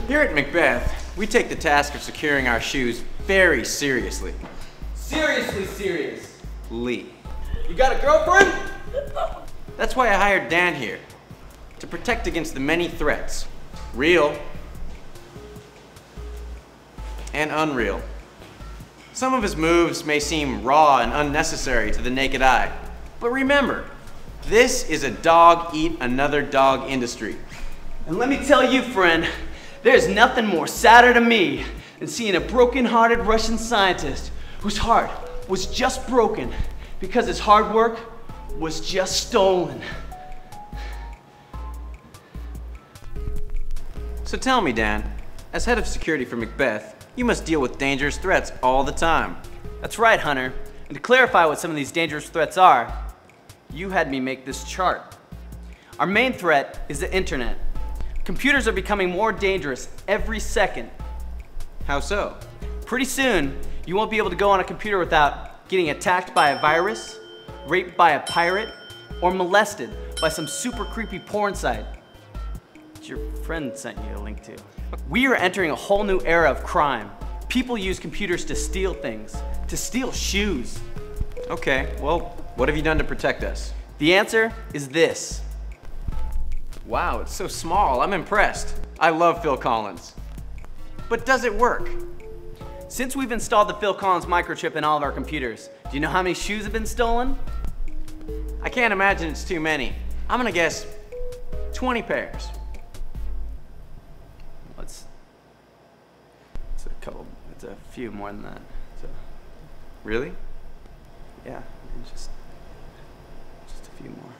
Here at Macbeth, we take the task of securing our shoes very seriously. Seriously serious. Lee. You got a girlfriend? That's why I hired Dan here, to protect against the many threats, real and unreal. Some of his moves may seem raw and unnecessary to the naked eye, but remember, this is a dog-eat-another-dog industry. And let me tell you, friend, there's nothing more sadder to me than seeing a broken-hearted Russian scientist whose heart was just broken because his hard work was just stolen. So tell me, Dan, as head of security for Macbeth, you must deal with dangerous threats all the time. That's right, Hunter. And to clarify what some of these dangerous threats are, you had me make this chart. Our main threat is the internet. Computers are becoming more dangerous every second. How so? Pretty soon, you won't be able to go on a computer without getting attacked by a virus, raped by a pirate, or molested by some super creepy porn site that your friend sent you a link to. We are entering a whole new era of crime. People use computers to steal things, to steal shoes. Okay, well, what have you done to protect us? The answer is this. Wow, it's so small. I'm impressed. I love Phil Collins. But does it work? Since we've installed the Phil Collins microchip in all of our computers, do you know how many shoes have been stolen? I can't imagine it's too many. I'm gonna guess 20 pairs. It's a few more than that. So, really? yeah, just a few more.